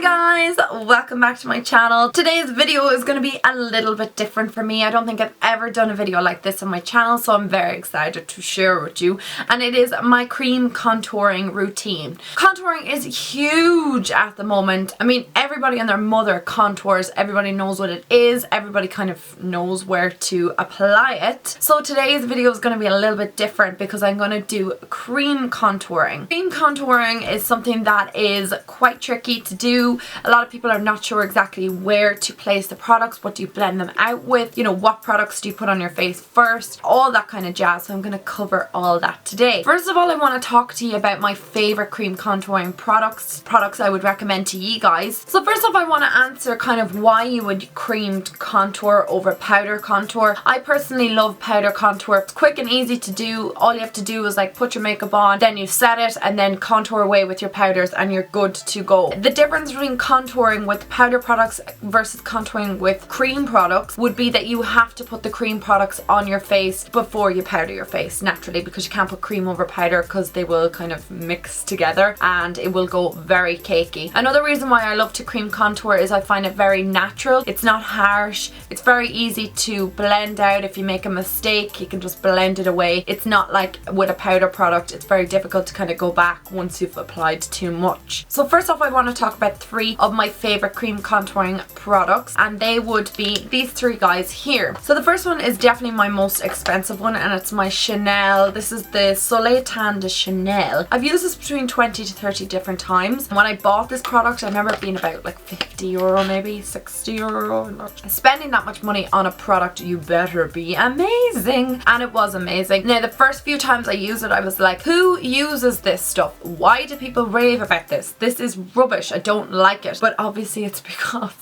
Hi guys, welcome back to my channel. Today's video is going to be a little bit different for me. I don't think I've ever done a video like this on my channel, so I'm very excited to share with you. And it is my cream contouring routine. Contouring is huge at the moment. I mean, everybody and their mother contours. Everybody knows what it is. Everybody kind of knows where to apply it. So today's video is going to be a little bit different because I'm going to do cream contouring. Cream contouring is something that is quite tricky to do. A lot of people are not sure exactly where to place the products. What do you blend them out with? You know, what products do you put on your face first? All that kind of jazz. So I'm going to cover all that today. First of all, I want to talk to you about my favorite cream contouring products I would recommend to you guys. So first off, I want to answer kind of why you would cream contour over powder contour. I personally love powder contour. It's quick and easy to do. All you have to do is like put your makeup on, then you set it and then contour away with your powders and you're good to go. The difference between contouring with powder products versus contouring with cream products would be that you have to put the cream products on your face before you powder your face naturally, because you can't put cream over powder because they will kind of mix together and it will go very cakey. Another reason why I love to cream contour is I find it very natural. It's not harsh. It's very easy to blend out. If you make a mistake, you can just blend it away. It's not like with a powder product. It's very difficult to kind of go back once you've applied too much. So first off, I want to talk about three of my favorite cream contouring products, and they would be these three guys here. So the first one is definitely my most expensive one, and it's my Chanel. This is the Soleil Tan de Chanel. I've used this between 20 to 30 different times. When I bought this product, I remember it being about like 50 euro, maybe 60 euro. Spending that much money on a product, you better be amazing. And it was amazing. Now, the first few times I used it, I was like, who uses this stuff? Why do people rave about this? This is rubbish. I don't like it. But obviously it's because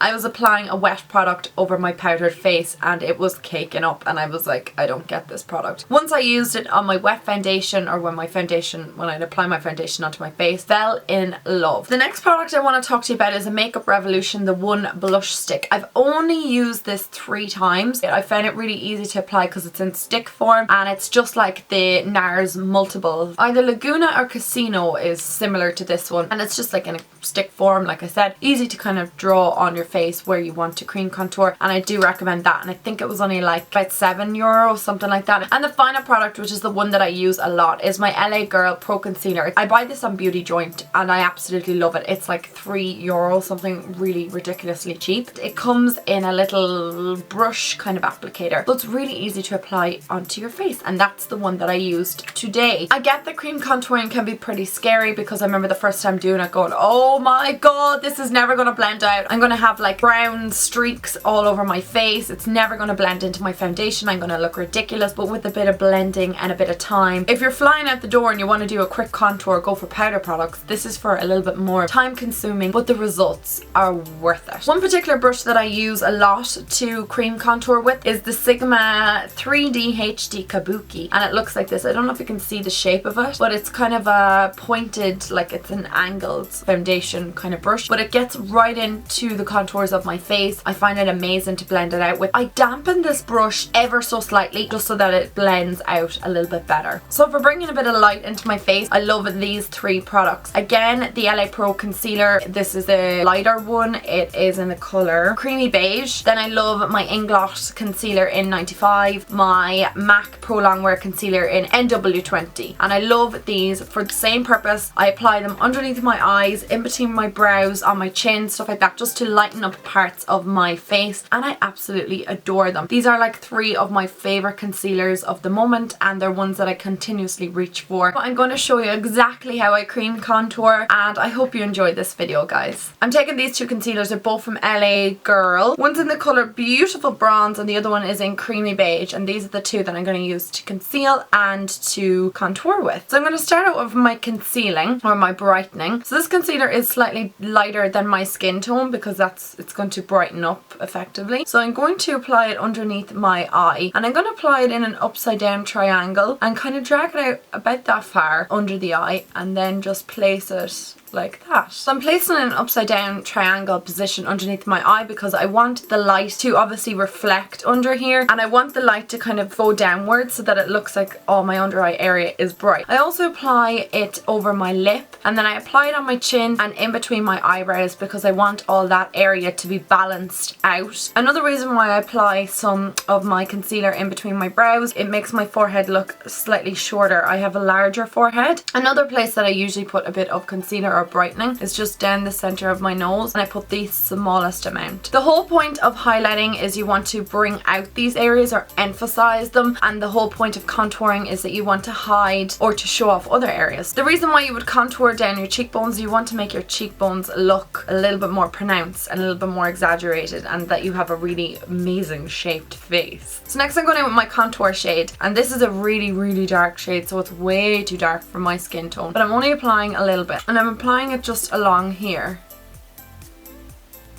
I was applying a wet product over my powdered face and it was caking up, and I was like, I don't get this product. Once I used it on my wet foundation, or when I'd apply my foundation onto my face, fell in love. The next product I want to talk to you about is a Makeup Revolution, the One Blush Stick. I've only used this 3 times. I found it really easy to apply because it's in stick form and it's just like the NARS Multiple. Either Laguna or Casino is similar to this one, and it's just like in a stick form, like I said, easy to kind of draw on your face where you want to cream contour, and I do recommend that. And I think it was only like about 7 euro, something like that. And the final product, which is the one that I use a lot, is my LA Girl Pro Concealer. I buy this on Beauty Joint and I absolutely love it. It's like 3 euro, something really ridiculously cheap. It comes in a little brush kind of applicator, so it's really easy to apply onto your face, and that's the one that I used today. I get that cream contouring can be pretty scary because I remember the first time doing it going, oh my god, this is never going to blend out. I'm going to have like brown streaks all over my face. It's never going to blend into my foundation. I'm going to look ridiculous. But with a bit of blending and a bit of time, if you're flying out the door and you want to do a quick contour, go for powder products. This is for a little bit more time consuming, but the results are worth it. One particular brush that I use a lot to cream contour with is the Sigma 3D HD Kabuki, and it looks like this. I don't know if you can see the shape of it, but it's kind of a pointed, like it's an angled foundation kind of brush, but it gets right into the contours of my face. I find it amazing to blend it out with. I dampen this brush ever so slightly just so that it blends out a little bit better. So for bringing a bit of light into my face, I love these 3 products. Again, the LA Pro Concealer. This is a lighter one. It is in the colour Creamy Beige. Then I love my Inglot Concealer in 95, my MAC Pro Longwear Concealer in NW20. And I love these for the same purpose. I apply them underneath my eyes, in between my brows, on my chin, stuff like that, just to lighten up parts of my face, and I absolutely adore them. These are like 3 of my favourite concealers of the moment, and they're ones that I continuously reach for. But I'm going to show you exactly how I cream contour, and I hope you enjoy this video, guys. I'm taking these 2 concealers. They're both from LA Girl. One's in the colour Beautiful Bronze and the other one is in Creamy Beige, and these are the 2 that I'm going to use to conceal and to contour with. So I'm going to start out with my concealing, or my brightening. So this concealer is slightly lighter than my skin tone because it's going to brighten up effectively. So I'm going to apply it underneath my eye, and I'm going to apply it in an upside down triangle and kind of drag it out about that far under the eye, and then just place it like that. So I'm placing it in an upside down triangle position underneath my eye because I want the light to obviously reflect under here, and I want the light to kind of go downwards so that it looks like all my under eye area is bright. I also apply it over my lip, and then I apply it on my chin and in between my eyebrows because I want all that area to be balanced out. Another reason why I apply some of my concealer in between my brows, it makes my forehead look slightly shorter. I have a larger forehead. Another place that I usually put a bit of concealer or brightening is just down the center of my nose, and I put the smallest amount. The whole point of highlighting is you want to bring out these areas or emphasize them, and the whole point of contouring is that you want to hide or to show off other areas. The reason why you would contour down your cheekbones, you want to make your cheekbones look a little bit more pronounced and a little bit more exaggerated, and that you have a really amazing shaped face. So next I'm going in with my contour shade, and this is a really dark shade, so it's way too dark for my skin tone, but I'm only applying a little bit, and I'm applying it just along here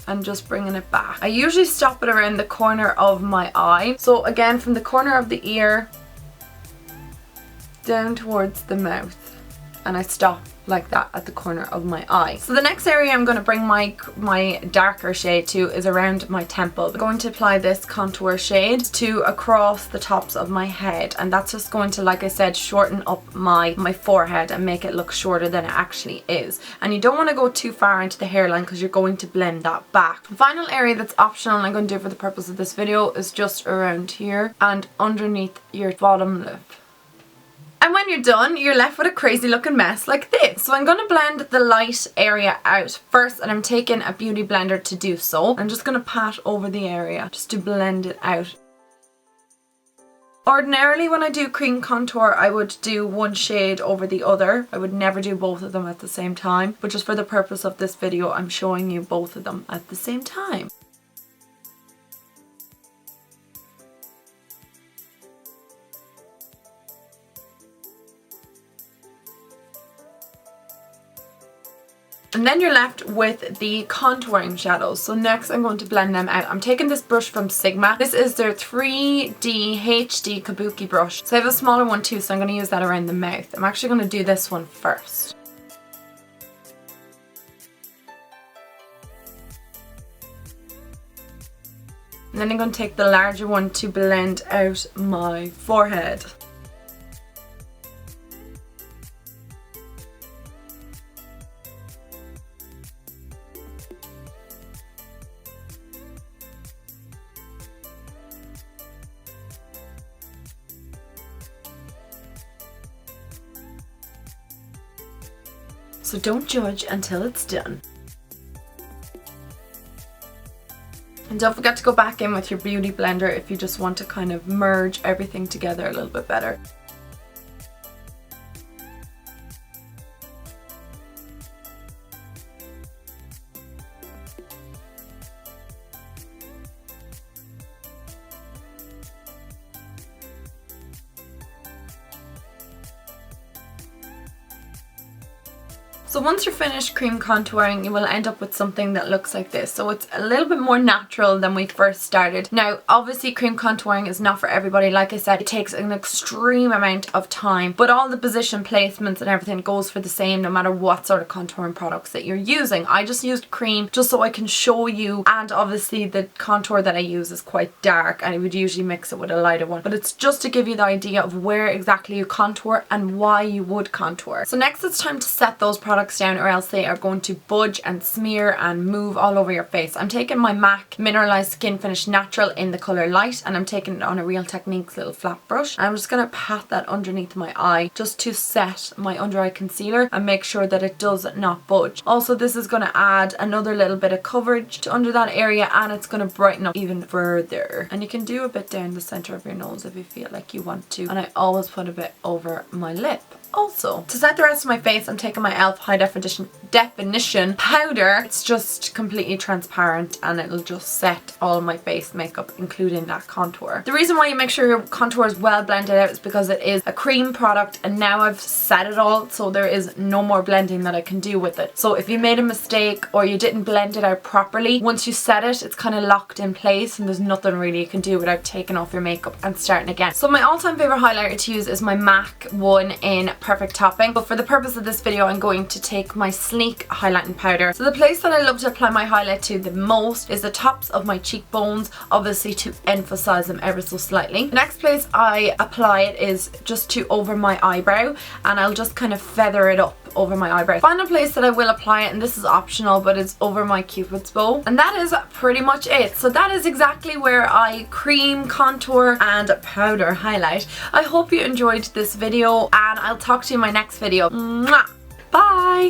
and just bringing it back. I usually stop it around the corner of my eye, so again from the corner of the ear down towards the mouth, and I stop like that at the corner of my eye. So the next area I'm going to bring my darker shade to is around my temple. I'm going to apply this contour shade to across the tops of my head, and that's just going to, like I said, shorten up my forehead and make it look shorter than it actually is. And you don't want to go too far into the hairline because you're going to blend that back. The final area that's optional and I'm going to do for the purpose of this video is just around here and underneath your bottom lip. And when you're done, you're left with a crazy looking mess like this. So I'm going to blend the light area out first, and I'm taking a beauty blender to do so. I'm just going to pat over the area just to blend it out. Ordinarily when I do cream contour, I would do one shade over the other. I would never do both of them at the same time, but just for the purpose of this video, I'm showing you both of them at the same time. And then you're left with the contouring shadows. So next I'm going to blend them out. I'm taking this brush from Sigma. This is their 3D HD Kabuki brush. So I have a smaller one too, so I'm going to use that around the mouth. I'm actually going to do this one first. And then I'm going to take the larger one to blend out my forehead. So don't judge until it's done. And don't forget to go back in with your beauty blender if you just want to kind of merge everything together a little bit better. So once you're finished cream contouring, you will end up with something that looks like this. So it's a little bit more natural than we first started. Now, obviously cream contouring is not for everybody. Like I said, it takes an extreme amount of time, but all the position placements and everything goes for the same no matter what sort of contouring products that you're using. I just used cream just so I can show you, and obviously the contour that I use is quite dark and I would usually mix it with a lighter one, but it's just to give you the idea of where exactly you contour and why you would contour. So next it's time to set those products down, or else they are going to budge and smear and move all over your face. I'm taking my MAC Mineralized Skin Finish Natural in the colour Light, and I'm taking it on a Real Techniques little flat brush. I'm just going to pat that underneath my eye just to set my under eye concealer and make sure that it does not budge. Also, this is going to add another little bit of coverage to under that area, and it's going to brighten up even further. And you can do a bit down the centre of your nose if you feel like you want to, and I always put a bit over my lip. Also, to set the rest of my face, I'm taking my e.l.f. High Definition powder. It's just completely transparent and it'll just set all my face makeup, including that contour. The reason why you make sure your contour is well blended out is because it is a cream product, and now I've set it all, so there is no more blending that I can do with it. So if you made a mistake or you didn't blend it out properly, once you set it, it's kind of locked in place and there's nothing really you can do without taking off your makeup and starting again. So my all-time favourite highlighter to use is my MAC one in Perfect Topping, but for the purpose of this video I'm going to take my Sleek highlighting powder. So the place that I love to apply my highlight to the most is the tops of my cheekbones, obviously to emphasize them ever so slightly. The next place I apply it is just to over my eyebrow, and I'll just kind of feather it up over my eyebrows. Final place that I will apply it, and this is optional, but it's over my cupid's bow. And that is pretty much it. So that is exactly where I cream, contour and powder highlight. I hope you enjoyed this video, and I'll talk to you in my next video. Mwah! Bye!